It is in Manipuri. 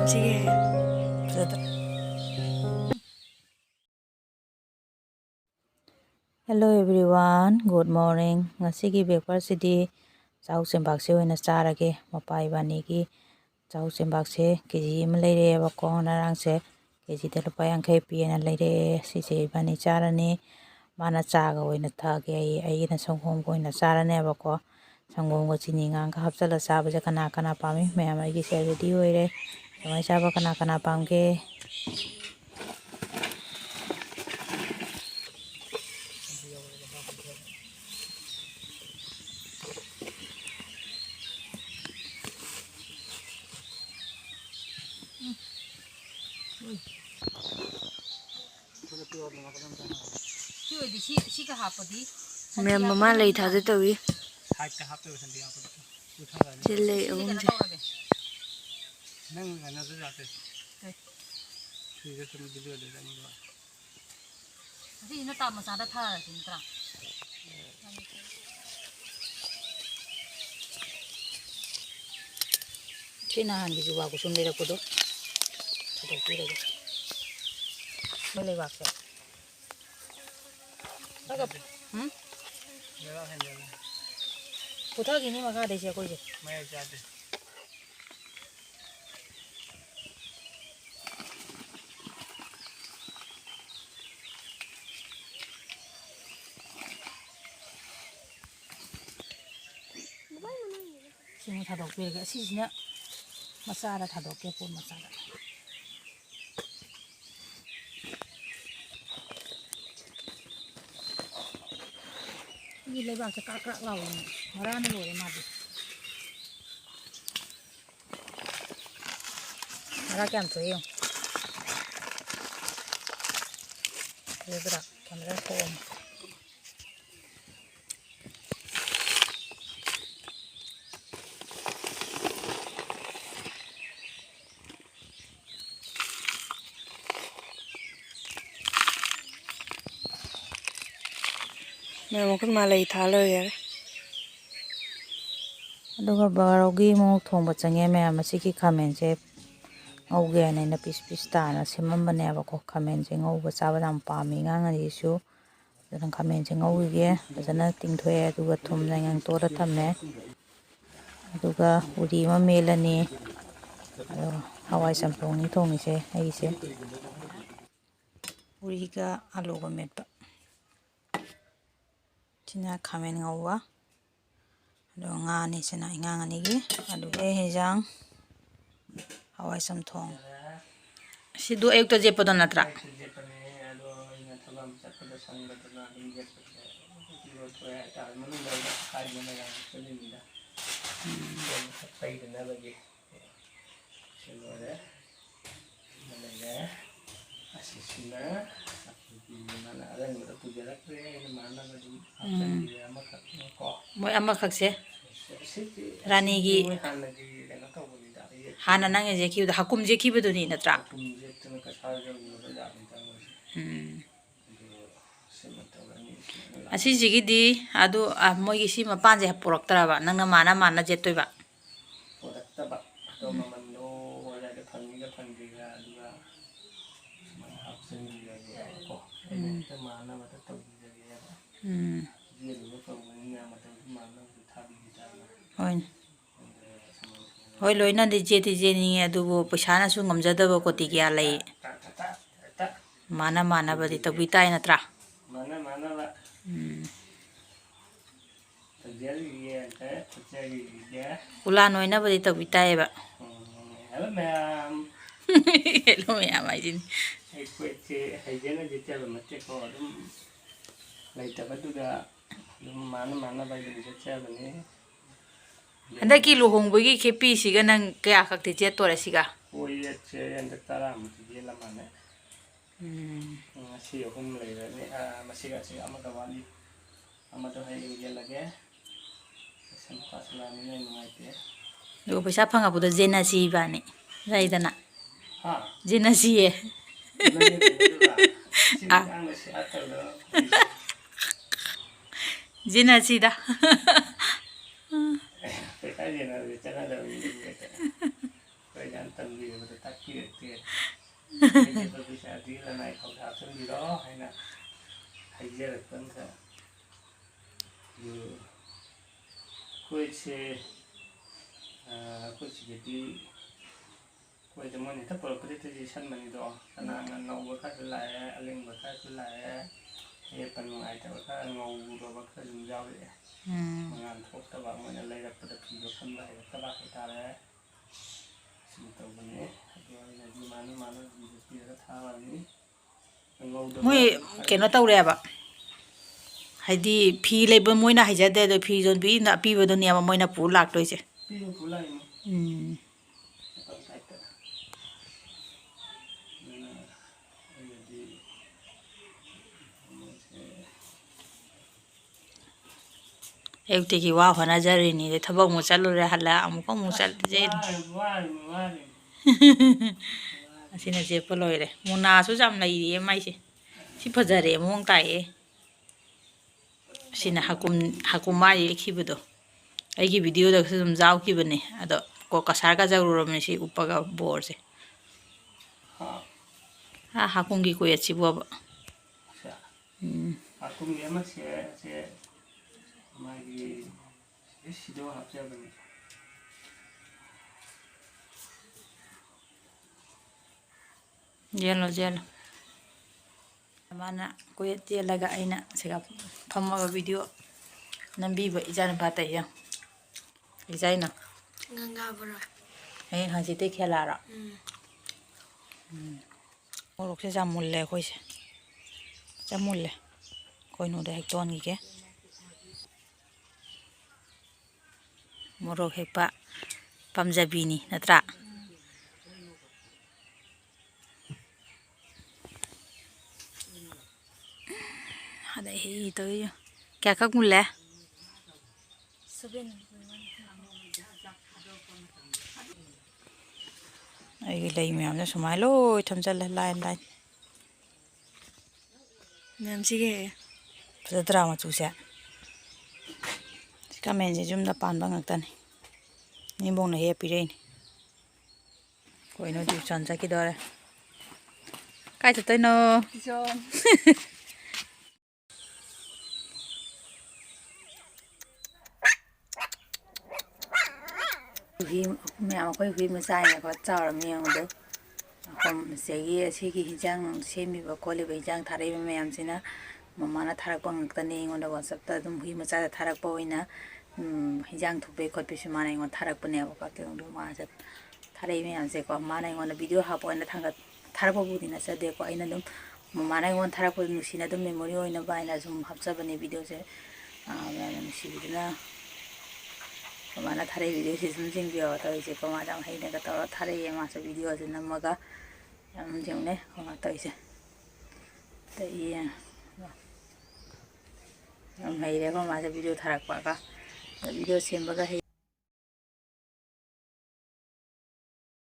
Hello everyone, good morning. Ngasigi breakfast sidi chau sembak se oina charage mapai bani ki chau sembak se kg ma leire ba ko narang se kg de rupa 50 pi na leire si se bani charani mana chaga oina thage ai na songom ko oina charane ba ko sangom ko chini ngang ka hapsala saba je kana kana pami mayam ai ki se ready oire mai saba kana kana pamke Mym Mulle Lei Sisu Thadok Pire Chinahan di juga aku sumber aku tuh Thadok Pire boleh bakso agak putar gini maka ada siapa aja Sisu Thadok Pire sisnya masa ada Thadok pun masa ada ini lebak cekak lau marah nih loh mati marah kan tuh yang lebrak kamera phone Morok Lei Sisu aduga barogi mo thongba change mayam asiki khamen se ngauge ane na pis ta na semambane ba ko khamen se ngauba chaba dam pami ngangani su dan khamen se ngauge bajana tingthoe aduga thum nang to da thamme aduga uri ma melani ado hawai sampong ni thongi se ai se uri ga alu ga metba china khamen ngauwa ado ngani sena ngangani gi ado hejang hawai samthong sidu ayuk to jepo don natra Moy ama khakse rani gi hana nang je ki hakum je ki buduni natra asi jigi di adu moy gi si mapan je purak taraba nang na mana jetoi ba Hoi loina di je ni adugo paisa su ngamjadaba ko ti kya lei mana badi tabi tai natra ulan noina badi tabi tai ba hello ma'am hello ma'am ai din Anda ki luhung bagi kepi siga nang kaya kak tijet to siga. Koyet Yammi Taramna dia lamane. Masih lagi ni masih kasi ama kawali ama to hai dia lagi. Sampai selama ini mengaiti. Dugo paisa phanga buda jena si bani. Raidana. Ha. Jena si ye. Jena si da. Kaya na rin, tsaka daw yung kaya. Kaya ang tangli, matatak. ꯌꯦꯠꯄ ꯄꯩꯁꯥꯗꯤ ꯂꯅꯥꯏ ꯐꯥꯎ ꯍꯥꯞꯆꯤꯟꯕꯤꯔꯣ ꯍꯥꯏꯅ ꯍꯥꯏꯖꯔꯛꯄꯅꯤꯗ ꯑꯩꯈꯣꯏꯁꯦ ꯑꯩꯈꯣꯏ ꯁꯤꯗꯗꯤ ꯑꯩꯈꯣꯏꯗ ꯃꯣꯏꯅ ꯍꯦꯛꯇ ꯄꯨꯔꯛꯄꯗꯤ ꯌꯦꯁꯟꯕꯅꯤꯗꯣ ꯀꯅꯥꯅ ꯅꯧꯕ ꯈꯔꯁꯨ ꯂꯥꯛꯑꯦ ꯑꯂꯤꯡꯕ ꯈꯔꯁꯨ ꯂꯥꯛꯑꯦ ꯌꯦꯠꯄ ꯅꯨꯡꯉꯥꯏꯇꯕ ꯈꯔ ꯉꯧꯔꯕ ꯈꯔ ꯑꯗꯨꯝ ꯌꯥꯎꯔꯛꯑꯦ ꯃꯉꯥꯟ ꯊꯣꯛꯇꯕ ꯃꯣꯏꯅ ꯂꯩꯔꯛꯄꯗ ꯐꯤꯗꯣ ꯈꯟꯕ ꯍꯩꯔꯛꯇꯕ ꯍꯥꯏꯇꯥꯔꯦ ꯁꯤ ꯇꯧꯕꯅꯦ ꯑꯗꯣ ꯑꯩꯅꯗꯤ ꯃꯥꯅ ꯐꯤꯗꯣ ꯄꯤꯔꯒ ꯊꯥꯕꯅꯤ ꯃꯣꯏ ꯀꯩꯅꯣ ꯇꯧꯔꯦꯕ ꯍꯥꯏꯗꯤ ꯐꯤ ꯂꯩꯕ ꯃꯣꯏꯅ ꯍꯩꯖꯗꯦ ꯑꯗꯣ ꯐꯤ ꯌꯣꯟꯕꯤꯅ ꯑꯄꯤꯕꯗꯨꯅꯦꯕ ꯃꯣꯏꯅ ꯄꯨꯔ ꯂꯥꯛꯇꯣꯏꯁꯦ ꯑꯌꯨꯛꯇꯒꯤ ꯋꯥ ꯍꯣꯠꯅꯖꯔꯤꯅꯤ ꯊꯕꯛ ꯑꯃꯨꯛ ꯆꯠꯂꯨꯔꯦ ꯍꯜꯂꯛ ꯑꯃꯨꯛ ꯆꯠꯂꯤꯁꯦ ꯑꯁꯤꯅ ꯆꯦꯞꯄ ꯂꯣꯏꯔꯦ ꯃꯨꯅꯥꯁꯨ ꯌꯥꯝ ꯂꯩꯔꯤꯌꯦ ꯃꯥꯏꯁꯦ ꯁꯤ ꯐꯖꯔꯦ ꯃꯑꯣꯡ ꯇꯥꯏꯌꯦ ꯁꯤꯅ ꯍꯥꯀꯨꯝ ꯃꯥ ꯌꯦꯛꯈꯤꯕꯗꯣ ꯑꯩꯒꯤ ꯚꯤꯗꯤꯑꯣꯗꯁꯨ ꯑꯗꯨꯝ ꯌꯥꯎꯈꯤꯕꯅꯦ ꯑꯗꯣ ꯀꯁꯥꯔꯒ ꯖꯔꯨꯔꯕꯅꯦ ꯁꯤ ꯎꯞꯄꯒ ꯕꯣꯔꯁꯦ ꯍꯥꯀꯨꯝꯒꯤ ꯀꯣꯌꯦꯠꯁꯤꯕꯨꯕ ꯍꯥꯀꯨꯝꯒꯤ ꯑꯃ ꯁꯦ ꯃꯥꯒꯤ ꯁꯤꯗꯣ ꯍꯥꯞꯆꯕꯅꯤ ꯌꯦꯜꯂꯣ ꯃꯥꯅ ꯀꯣꯌꯦꯠ ꯌꯦꯜꯂꯒ ꯑꯩꯅ ꯁꯤꯒ ꯐꯝꯃꯒ ꯚꯤꯗꯤꯑꯣ ꯅꯝꯕꯤꯕ ꯏꯆꯥꯅꯨꯄꯥ ꯇꯩꯌꯦ ꯏꯆꯥꯏꯅ ꯉꯪꯒꯥꯕꯔꯣ ꯍꯌꯦꯡ ꯍꯪꯆꯤꯠꯇꯩ ꯈꯦꯂꯥꯔꯣ ꯃꯣꯔꯣꯛꯁꯦ ꯌꯥꯝ ꯃꯨꯜꯂꯦ ꯑꯩꯈꯣꯏꯁꯦ ꯌꯥꯝ ꯃꯨꯜꯂꯦ ꯀꯣꯏꯅꯨꯗ ꯍꯦꯛ ꯇꯣꯟꯈꯤꯒꯦ ꯃꯣꯔꯣꯛ ꯍꯦꯛꯄ ꯄꯥꯝꯖꯕꯤꯅꯤ ꯅꯠꯇ꯭ꯔꯥ ꯑꯗ ꯍꯤ ꯇꯧꯏ ꯀꯌꯥꯈꯛ ꯃꯨꯜꯂꯦ 7 ꯑꯩꯒꯤ ꯂꯩ ꯃꯌꯥꯝꯅ ꯁꯨꯃꯥꯏꯅ ꯂꯣꯏ ꯊꯝꯖꯤꯜꯂꯦ ꯂꯥꯏꯟ ꯃꯌꯥꯝꯁꯤꯒꯦ ꯐꯖꯗ꯭ꯔꯥ ꯃꯆꯨꯁꯦ ꯀꯃꯦꯟꯁꯦ ꯌꯨꯝꯗ ꯄꯥꯟꯕ ꯉꯥꯛꯇꯅꯤ ꯅꯤꯡꯕꯣꯡꯅ ꯍꯦꯛ ꯄꯤꯔꯛꯏꯅꯤ ꯀꯣꯏꯅꯣ ꯇ꯭ꯌꯨꯁꯟ ꯆꯠꯈꯤꯗꯣꯔꯦ ꯀꯥꯏ ꯆꯠꯇꯣꯏꯅꯣ ꯍꯨꯏ ꯃꯌꯥꯝ ꯑꯩꯈꯣꯏ ꯍꯨꯏ ꯃꯆꯥꯅꯦꯀꯣ ꯆꯥꯎꯔꯝꯃꯤ ꯌꯦꯡꯉꯨꯗꯣ ꯁꯤꯒꯤ ꯑꯁꯤꯒꯤ ꯍꯤꯟꯖꯥꯡ ꯁꯦꯝꯃꯤꯕ ꯈꯣꯠꯂꯤꯕ ꯍꯤꯟꯖꯥꯡ ꯊꯥꯔꯛꯏꯕ ꯃꯌꯥꯝꯁꯤꯅ ꯃꯃꯥꯅ ꯊꯥꯔꯛꯄ ꯉꯥꯛꯇꯅꯤ ꯑꯩꯉꯣꯟꯗ ꯋꯥꯆꯞꯇ ꯑꯗꯨꯝ ꯍꯨꯏ ꯃꯆꯥꯗ ꯊꯥꯔꯛꯄ ꯑꯣꯏꯅ ꯍꯤꯟꯖꯥꯡ ꯊꯣꯛꯄꯩ ꯈꯣꯠꯄꯩꯁꯨ ꯃꯥꯅ ꯑꯩꯉꯣꯟꯗ ꯊꯥꯔꯛꯄꯅꯦꯕꯀꯣ ꯀꯩꯅꯣꯗꯣ ꯃꯥꯁꯦ ꯊꯥꯔꯛꯏ ꯃꯌꯥꯝꯁꯦꯀꯣ ꯃꯥꯅ ꯑꯩꯉꯣꯟꯗ ꯚꯤꯗꯤꯑꯣ ꯍꯥꯞꯄ ꯑꯣꯏꯅ ꯊꯥꯔꯛꯄꯕꯨꯗꯤ ꯅꯠꯆꯗꯦꯀꯣ ꯑꯩꯅ ꯑꯗꯨꯝ ꯃꯃꯥꯅ ꯑꯩꯉꯣꯟꯗ ꯊꯥꯔꯛꯄꯗ ꯅꯨꯡꯁꯤꯅ ꯑꯗꯨꯝ ꯃꯦꯃꯣꯔꯤ ꯑꯣꯏꯅꯕ ꯍꯥꯏꯅ ꯁꯨꯝ ꯍꯥꯞꯆꯕꯅꯦ ꯚꯤꯗꯤꯑꯣꯁꯦ ꯃꯌꯥꯝꯅ ꯅꯨꯡꯁꯤꯕꯤꯗꯨꯅ ꯃꯃꯥꯅ ꯊꯥꯔꯛꯏ ꯚꯤꯗꯤꯑꯣꯁꯦ ꯁꯨꯝ ꯌꯦꯡꯕꯤꯌꯣ ꯇꯧꯔꯤꯁꯦꯀꯣ ꯃꯥꯁꯦ ꯌꯥꯝ ꯍꯩꯅꯒ ꯇꯧꯔ ꯊꯥꯔꯛꯏꯌꯦ ꯃꯥꯁꯨ ꯚꯤꯗꯤꯑꯣꯁꯦ ꯅꯝꯃꯒ ꯌꯥꯝ ꯌꯦꯡꯅꯦ ꯀꯃꯥꯏꯅ ꯇꯧꯔꯤꯁꯦ ꯌꯥꯝ ꯍꯩꯔꯦꯀꯣ ꯃꯥꯁꯦ ꯚꯤꯗꯤꯑꯣ ꯊꯥꯔꯛꯄꯒ ꯚꯤꯗꯤꯑꯣ ꯁꯦꯝꯕꯒ ꯍꯩ